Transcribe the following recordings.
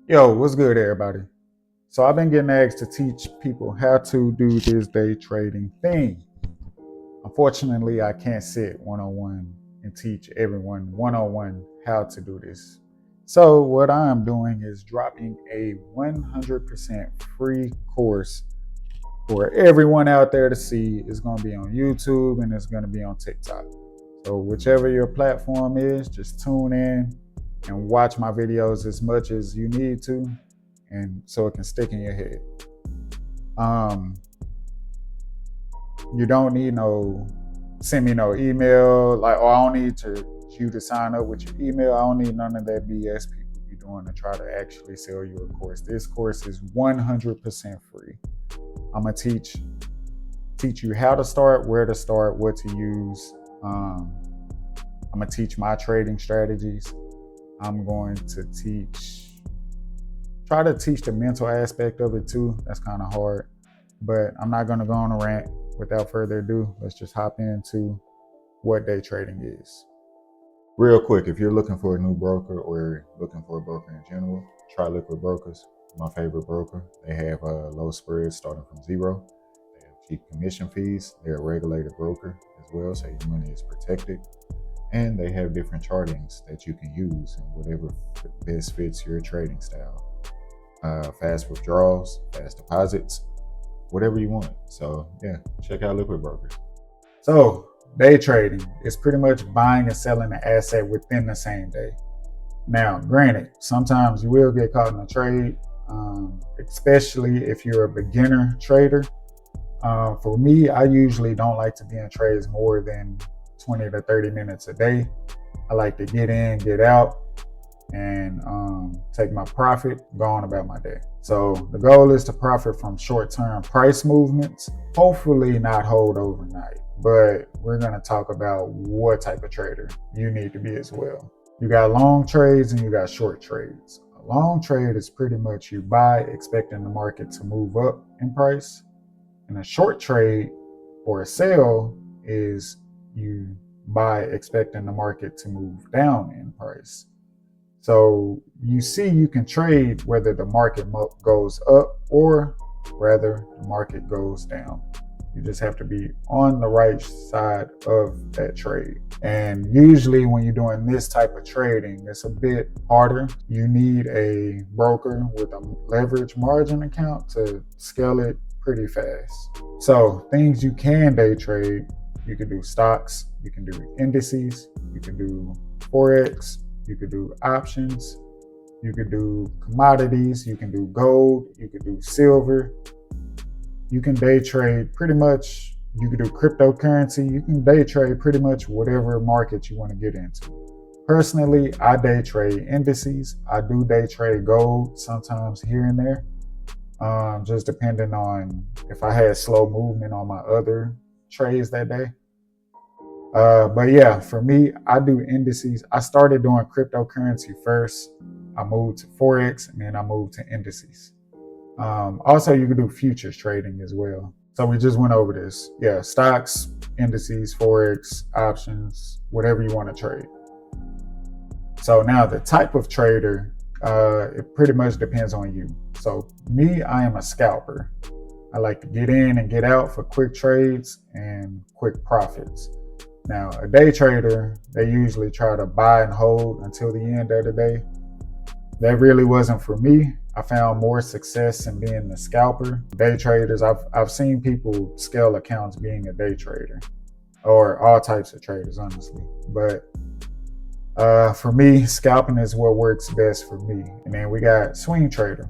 Yo, what's good, everybody? So I've been getting asked to teach people how to do this day trading thing. Unfortunately, I can't sit one-on-one and teach everyone one-on-one how to do this. So what I'm doing is dropping a 100% free course for everyone out there to see. It's going to be on YouTube and it's going to be on TikTok. So whichever your platform is, just tune in and watch my videos as much as you need to, and so it can stick in your head. Um, you don't need no send me no email like, oh, I don't need you to sign up with your email. I don't need none of that BS people be doing to try to actually sell you a course. This course is 100% free. I'm gonna teach you how to start, where to start, what to use. I'm gonna teach my trading strategies. I'm going to try to teach the mental aspect of it too. That's kind of hard, but I'm not going to go on a rant. Without further ado, let's just hop into what day trading is. Real quick, if you're looking for a new broker or looking for a broker in general, try Liquid Brokers. My favorite broker. They have low spreads starting from zero. They have cheap commission fees. They're a regulated broker as well, so your money is protected. And they have different chartings that you can use and whatever best fits your trading style. Fast withdrawals, fast deposits, whatever you want. So yeah, check out Liquid Brokers. So day trading is pretty much buying and selling an asset within the same day. Now, granted, sometimes you will get caught in a trade, especially if you're a beginner trader. For me, I usually don't like to be in trades more than 20 to 30 minutes a day. I like to get in, get out, and take my profit, go on about my day. So the goal is to profit from short-term price movements, hopefully not hold overnight. But we're going to talk about what type of trader you need to be as well. You got long trades and you got short trades. A long trade is pretty much you buy expecting the market to move up in price. And a short trade or a sell is you buy expecting the market to move down in price. So you see, you can trade whether the market goes up or rather the market goes down. You just have to be on the right side of that trade. And usually when you're doing this type of trading, it's a bit harder. You need a broker with a leverage margin account to scale it pretty fast. So things you can day trade, you can do stocks, you can do indices, you can do Forex, you could do options, you could do commodities, you can do gold, you could do silver. You can day trade pretty much, you can do cryptocurrency, you can day trade pretty much whatever market you want to get into. Personally, I day trade indices. I do day trade gold sometimes here and there, just depending on if I had slow movement on my other trades that day. But yeah, for me, I do indices. I started doing cryptocurrency first. I moved to Forex and then I moved to indices. Also, you can do futures trading as well. So we just went over this. Yeah, stocks, indices, Forex, options, whatever you want to trade. So now the type of trader, it pretty much depends on you. So me, I am a scalper. I like to get in and get out for quick trades and quick profits. Now, a day trader, they usually try to buy and hold until the end of the day. That really wasn't for me. I found more success in being a scalper. Day traders, I've seen people scale accounts being a day trader, or all types of traders, honestly. But for me, scalping is what works best for me. And then we got swing trader.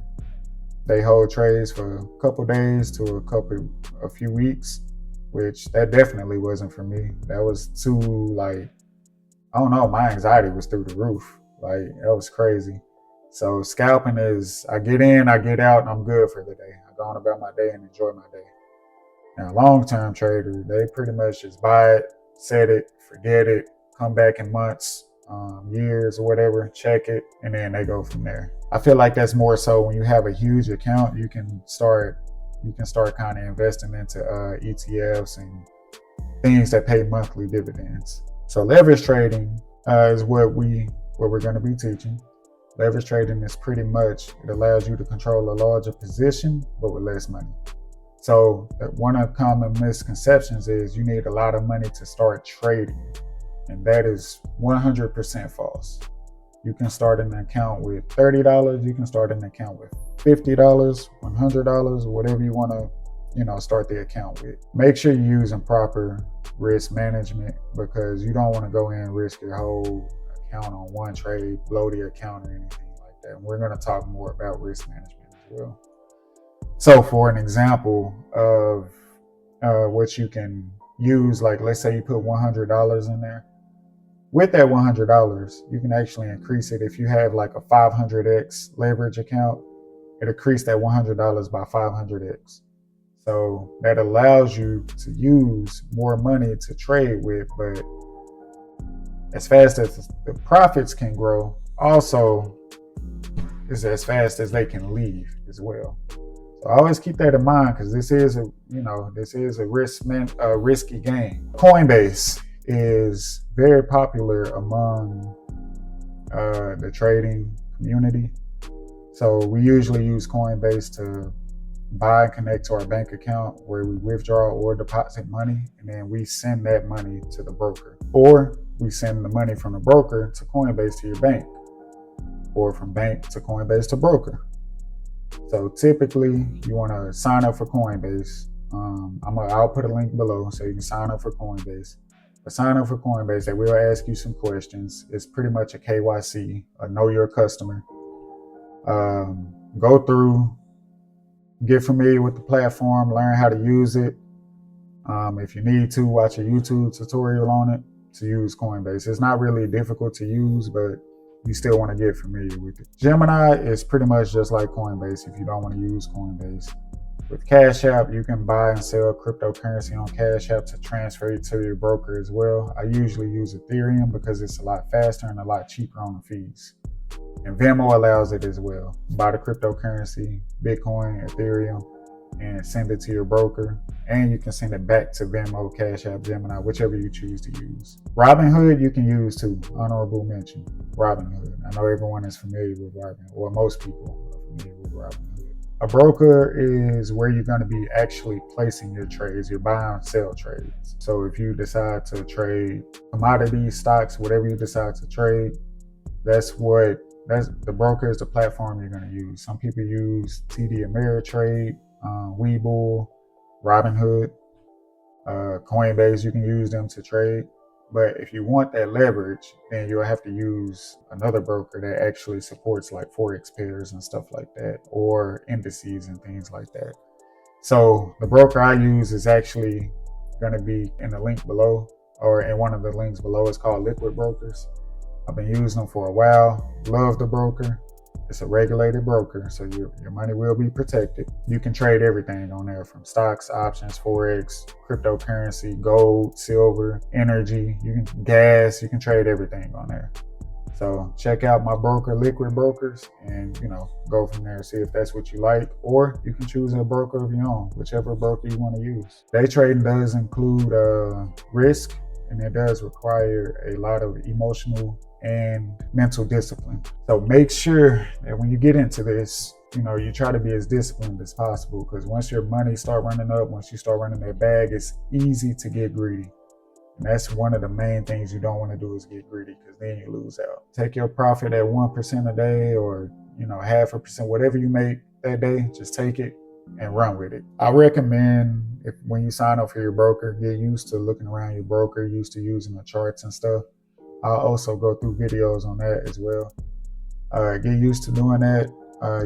They hold trades for a couple days to a few weeks, which that definitely wasn't for me. That was too, like, I don't know, my anxiety was through the roof. Like, that was crazy. So scalping is, I get in, I get out, and I'm good for the day. I go on about my day and enjoy my day. Now, long-term trader, they pretty much just buy it, set it, forget it, come back in months, years or whatever, check it, and then they go from there. I feel like that's more so when you have a huge account, you can start kind of investing into ETFs and things that pay monthly dividends. So leverage trading is what we're going to be teaching. Leverage trading is pretty much, it allows you to control a larger position, but with less money. So one of the common misconceptions is you need a lot of money to start trading. And that is 100% false. You can start an account with $30. You can start an account with $50, $100, whatever you want to, start the account with. Make sure you're using proper risk management, because you don't want to go in and risk your whole account on one trade, blow the account or anything like that. And we're going to talk more about risk management as well. So for an example of what you can use, like let's say you put $100 in there. With that $100, you can actually increase it. If you have like a 500x leverage account, it increase that $100 by 500x. So that allows you to use more money to trade with, but as fast as the profits can grow, also is as fast as they can leave as well. So always keep that in mind, because this is a risky game. Coinbase is very popular among the trading community. So we usually use Coinbase to buy and connect to our bank account, where we withdraw or deposit money, and then we send that money to the broker, or we send the money from the broker to Coinbase to your bank, or from bank to Coinbase to broker. So typically you want to sign up for Coinbase. I'll put a link below so you can sign up for Coinbase. But sign up for Coinbase, they will ask you some questions. It's pretty much a KYC, a know your customer. Go through, get familiar with the platform, learn how to use it. If you need to, watch a YouTube tutorial on it to use Coinbase. It's not really difficult to use, but you still want to get familiar with it. Gemini is pretty much just like Coinbase if you don't want to use Coinbase. With Cash App, you can buy and sell cryptocurrency on Cash App to transfer it to your broker as well. I usually use Ethereum because it's a lot faster and a lot cheaper on the fees. And Venmo allows it as well. Buy the cryptocurrency, Bitcoin, Ethereum, and send it to your broker. And you can send it back to Venmo, Cash App, Gemini, whichever you choose to use. Robinhood you can use too. Honorable mention, Robinhood. I know everyone is familiar with Robinhood, or most people are familiar with Robinhood. A broker is where you're going to be actually placing your trades, your buy and sell trades. So if you decide to trade commodities, stocks, whatever you decide to trade, that's the broker is the platform you're going to use. Some people use TD Ameritrade, Webull, Robinhood, Coinbase. You can use them to trade. But if you want that leverage, then you'll have to use another broker that actually supports like Forex pairs and stuff like that, or indices and things like that. So the broker I use is actually going to be in the link below, or in one of the links below. It's called Liquid Brokers. I've been using them for a while. Love the broker. It's a regulated broker, so your money will be protected. You can trade everything on there, from stocks, options, Forex, cryptocurrency, gold, silver, energy, gas. You can trade everything on there. So check out my broker, Liquid Brokers, and go from there. See if that's what you like, or you can choose a broker of your own, whichever broker you want to use. Day trading does include risk, and it does require a lot of emotional and mental discipline. So make sure that when you get into this, you try to be as disciplined as possible, because once your money start running up, once you start running that bag, it's easy to get greedy. And that's one of the main things you don't want to do, is get greedy, because then you lose out. Take your profit at 1% a day, or 0.5%, whatever you make that day, just take it and run with it. I recommend, when you sign up for your broker, get used to looking around your broker, used to using the charts and stuff. I'll also go through videos on that as well. Get used to doing that.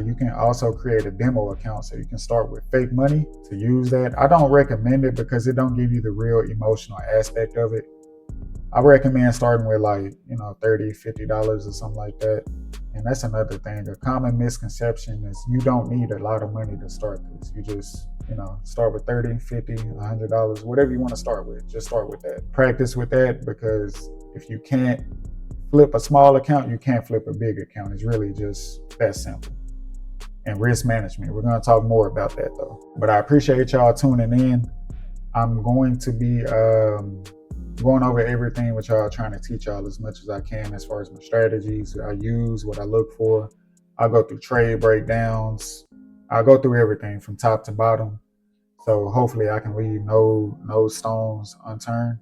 You can also create a demo account, so you can start with fake money to use that. I don't recommend it because it don't give you the real emotional aspect of it. I recommend starting with like, $30, $50 or something like that. And that's another thing. A common misconception is you don't need a lot of money to start this. You just, start with $30, $50, $100, whatever you want to start with. Just start with that. Practice with that, because if you can't flip a small account, you can't flip a big account. It's really just that simple. And risk management, we're going to talk more about that though. But I appreciate y'all tuning in. I'm going to be going over everything with y'all, trying to teach y'all as much as I can as far as my strategies I use, what I look for. I go through trade breakdowns. I go through everything from top to bottom. So hopefully I can leave no stones unturned.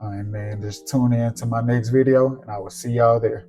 And then just tune in to my next video, and I will see y'all there.